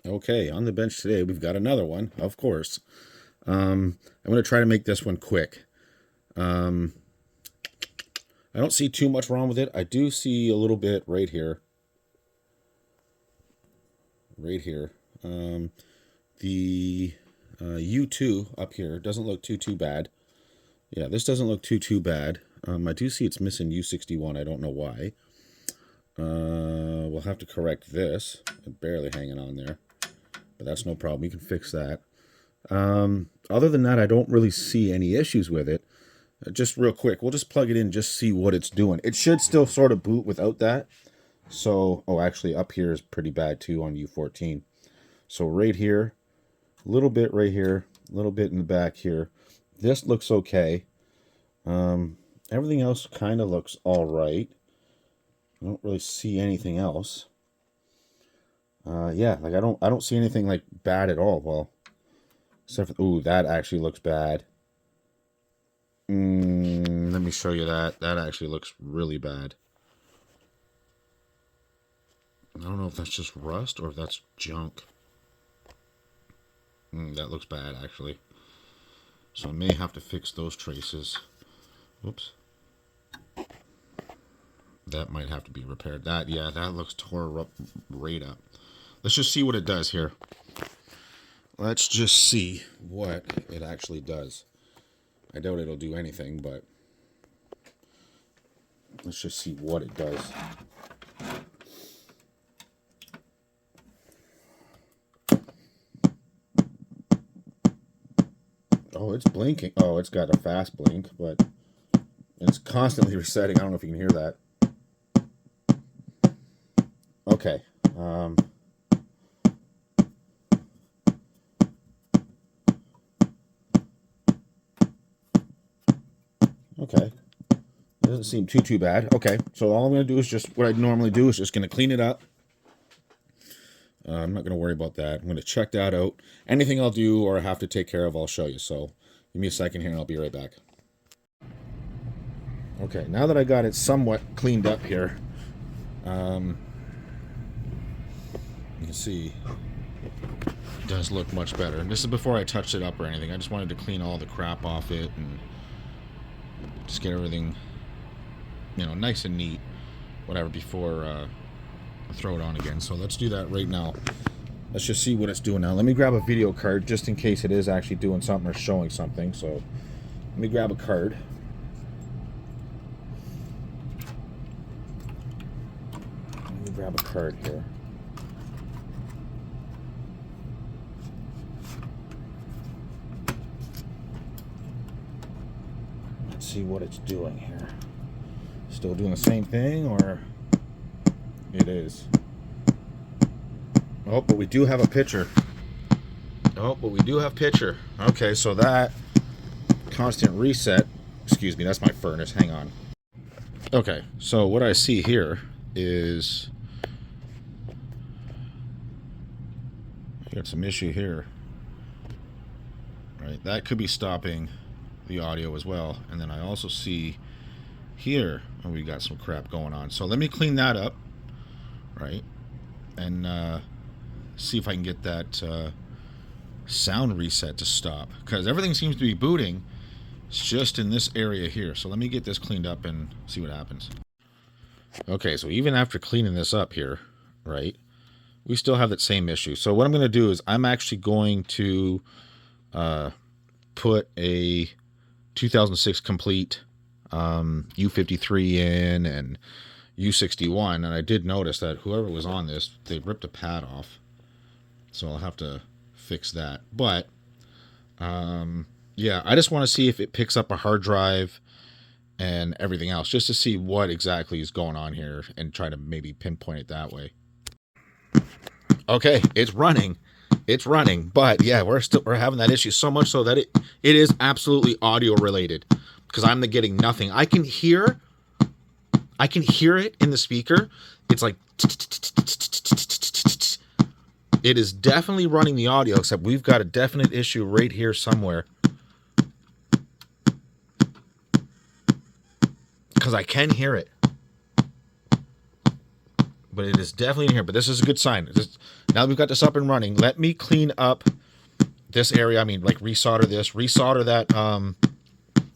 Okay, on the bench today, we've got another one, of course. I'm going to try to make this one quick. I don't see too much wrong with it. I do see a little bit right here. Right here. The U2 up here doesn't look too bad. Yeah, this doesn't look too bad. I do see it's missing U61. I don't know why. We'll have to correct this. It's barely hanging on there. But that's no problem. We can fix that. Other than that, I don't really see any issues with it. Just real quick, we'll just plug it in, just see what it's doing. It should still sort of boot without that. So, oh, actually up here is pretty bad too on U14. So right here, a little bit right here, a little bit in the back here. This looks okay. Everything else kind of looks all right. I don't really see anything else. Yeah, like I don't see anything like bad at all. Well, except for, ooh, that actually looks bad. Let me show you that. That actually looks really bad. I don't know if that's just rust or if that's junk. That looks bad, actually. So I may have to fix those traces. Whoops. That might have to be repaired. That, yeah, that looks tore up right up. Let's just see what it does here. Let's just see what it actually does. I doubt it'll do anything, but let's just see what it does. Oh, it's blinking. Oh, it's got a fast blink, but it's constantly resetting. I don't know if you can hear that. Okay. Okay. It doesn't seem too bad. Okay, so all I'm going to do is just what I normally do is just going to clean it up. I'm not going to worry about that. I'm going to check that out. Anything I'll do or have to take care of, I'll show you. So give me a second here and I'll be right back. Okay, now that I got it somewhat cleaned up here, you can see it does look much better. And this is before I touched it up or anything. I just wanted to clean all the crap off it and just get everything, you know, nice and neat, whatever, before I throw it on again. So let's do that right now. Let's just see what it's doing now. Let me grab a video card just in case it is actually doing something or showing something. So let me grab a card. Let me grab a card here. Let's see what it's doing here. Still doing the same thing, or it is? Oh, but we do have a picture. Oh, but we do have picture. Okay, so that constant reset, excuse me, that's my furnace, hang on. Okay, so what I see here is I got some issue here. Right, that could be stopping the audio as well. And then I also see here, oh, we got some crap going on. So let me clean that up, right? And see if I can get that sound reset to stop, because everything seems to be booting. It's just in this area here. So let me get this cleaned up and see what happens. Okay, so even after cleaning this up here, right, we still have that same issue. So what I'm going to do is I'm actually going to put a 2006 complete U53 in and U61, and I did notice that whoever was on this, they ripped a pad off. So I'll have to fix that. But yeah, I just want to see if it picks up a hard drive and everything else, just to see what exactly is going on here and try to maybe pinpoint it that way. Okay, it's running. It's running, but yeah, we're having that issue, so much so that it is absolutely audio related, because I'm getting nothing. I can hear it in the speaker. It's like it is definitely running the audio, except we've got a definite issue right here somewhere, because I can hear it, but it is definitely in here. But this is a good sign. Now that we've got this up and running, let me clean up this area. I mean, like resolder this, resolder that.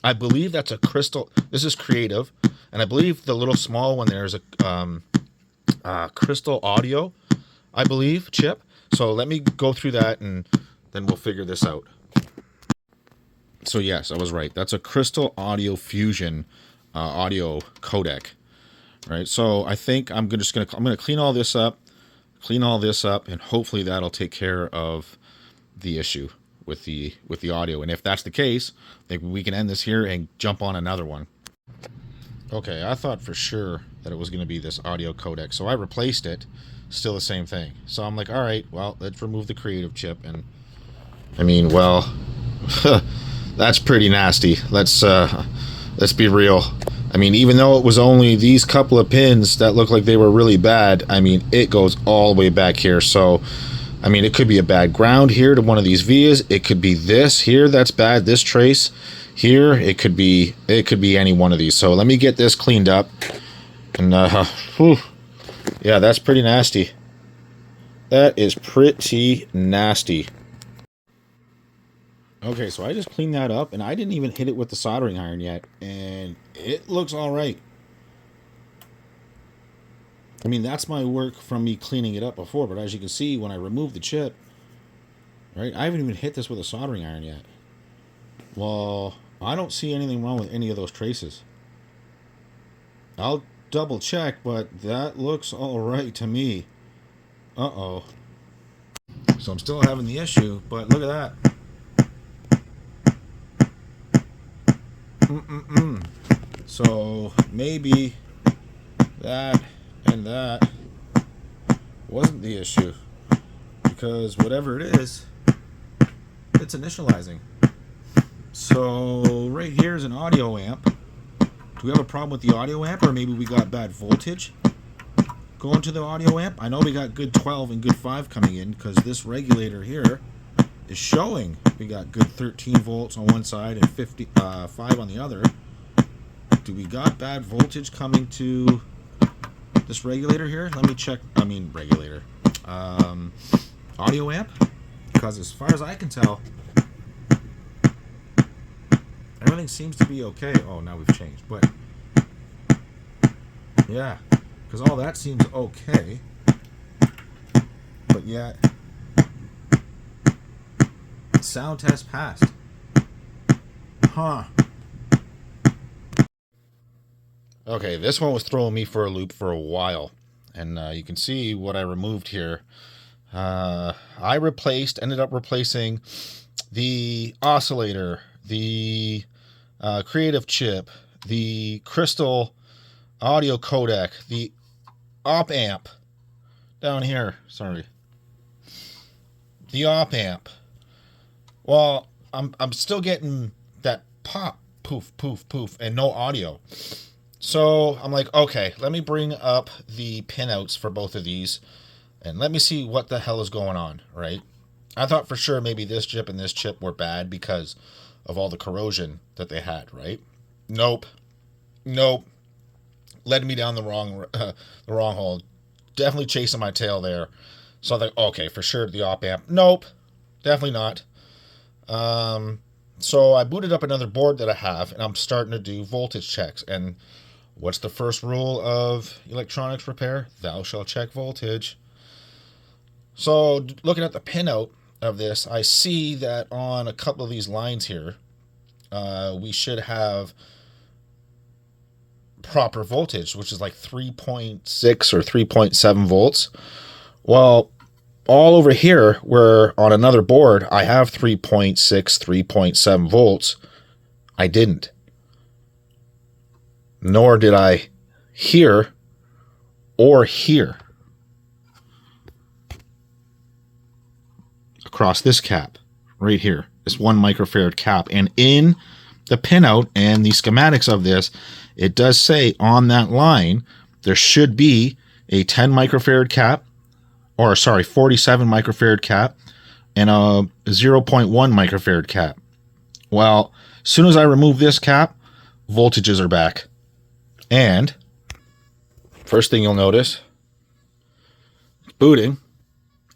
I believe that's a crystal. This is creative, and I believe the little small one there is a crystal audio, I believe, chip. So let me go through that, and then we'll figure this out. So yes, I was right. That's a crystal audio fusion audio codec, right? So I think I'm gonna clean all this up, and hopefully that'll take care of the issue with the audio. And if that's the case, I think we can end this here and jump on another one. Okay, I thought for sure that it was going to be this audio codec, so I replaced it. Still the same thing. So I'm like, all right, well, let's remove the creative chip. And I mean, well, that's pretty nasty. Let's be real. I mean, even though it was only these couple of pins that look like they were really bad, I mean, it goes all the way back here. So I mean, it could be a bad ground here to one of these vias. It could be this here that's bad, this trace here. It could be any one of these. So let me get this cleaned up. And yeah, that's pretty nasty. That is pretty nasty. Okay, so I just cleaned that up, and I didn't even hit it with the soldering iron yet, and it looks all right. I mean, that's my work from me cleaning it up before, but as you can see, when I remove the chip, right, I haven't even hit this with a soldering iron yet. Well, I don't see anything wrong with any of those traces. I'll double check, but that looks all right to me. Uh-oh. So I'm still having the issue, but look at that. So maybe that and that wasn't the issue, because whatever it is, it's initializing. So right here is an audio amp. Do we have a problem with the audio amp, or maybe we got bad voltage going to the audio amp? I know we got good 12 and good 5 coming in, because this regulator here is showing we got good 13 volts on one side and 5 on the other. Do we got bad voltage coming to this regulator here? Let me check. I mean, regulator. Audio amp? Because as far as I can tell, everything seems to be okay. Oh, now we've changed. But, yeah. Because all that seems okay. But yet, sound test passed. Huh. Okay, this one was throwing me for a loop for a while, and you can see what I removed here. I ended up replacing the oscillator, the creative chip, the crystal audio codec, the op amp down here. Sorry, the op amp. Well, I'm still getting that pop, poof, poof, poof, and no audio. So I'm like, okay, let me bring up the pinouts for both of these, and let me see what the hell is going on, right? I thought for sure maybe this chip and this chip were bad because of all the corrosion that they had, right? Nope. Led me down the wrong hole. Definitely chasing my tail there. So I thought, okay, for sure the op amp. Nope, definitely not. So I booted up another board that I have, and I'm starting to do voltage checks. And what's the first rule of electronics repair? Thou shalt check voltage. So looking at the pinout of this, I see that on a couple of these lines here, we should have proper voltage, which is like 3.6 or 3.7 volts. Well, all over here, where on another board, I have 3.6, 3.7 volts. I didn't. Nor did I here or here. Across this cap, right here, this 1 microfarad cap. And in the pinout and the schematics of this, it does say on that line, there should be a 10 microfarad cap, or sorry, 47 microfarad cap, and a 0.1 microfarad cap. Well, as soon as I remove this cap, voltages are back. And first thing you'll notice booting,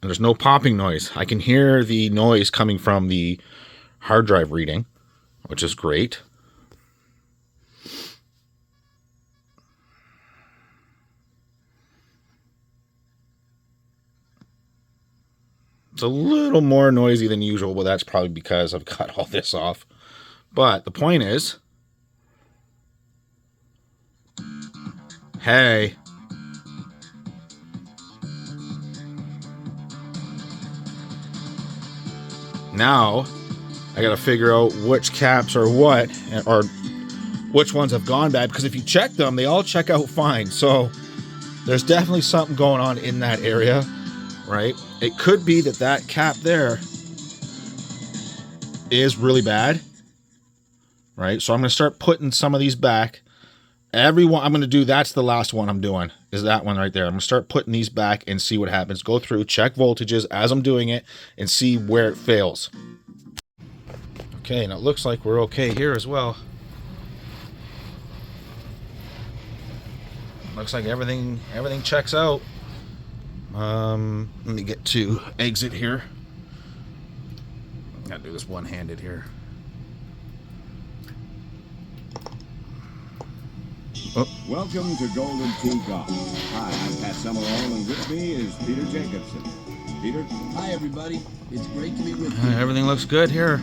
and there's no popping noise. I can hear the noise coming from the hard drive reading, which is great. It's a little more noisy than usual, but that's probably because I've cut all this off. But the point is, hey, now I got to figure out which caps are what, or which ones have gone bad, because if you check them, they all check out fine. So there's definitely something going on in that area, right? It could be that that cap there is really bad, right? So I'm going to start putting some of these back. Everyone I'm going to do, that's the last one I'm doing, is that one right there. I'm going to start putting these back and see what happens. Go through, check voltages as I'm doing it, and see where it fails. Okay, and it looks like we're okay here as well. Looks like everything checks out. Let me get to exit here. Gotta do this one-handed here. Oh. Welcome to Golden Tee Golf. Hi, I'm Pat Summerall, and with me is Peter Jacobson. Peter? Hi, everybody. It's great to be with you. Everything looks good here.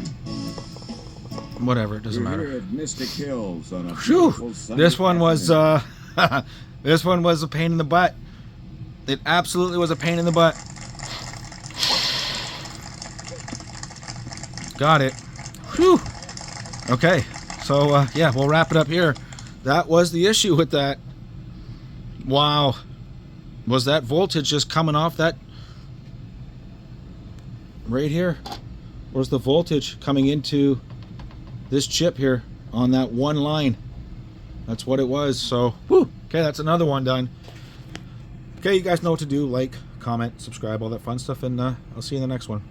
Whatever, it doesn't matter. We're here at Mystic Hills on a Phew! beautiful sunny This one was afternoon. this one was a pain in the butt. It absolutely was a pain in the butt. Got it. Whew. Okay, so yeah, we'll wrap it up here. That was the issue with that. Wow. Was that voltage just coming off that right here? Was the voltage coming into this chip here on that one line? That's what it was. So, whew. Okay, that's another one done. Okay, you guys know what to do. Like, comment, subscribe, all that fun stuff, and I'll see you in the next one.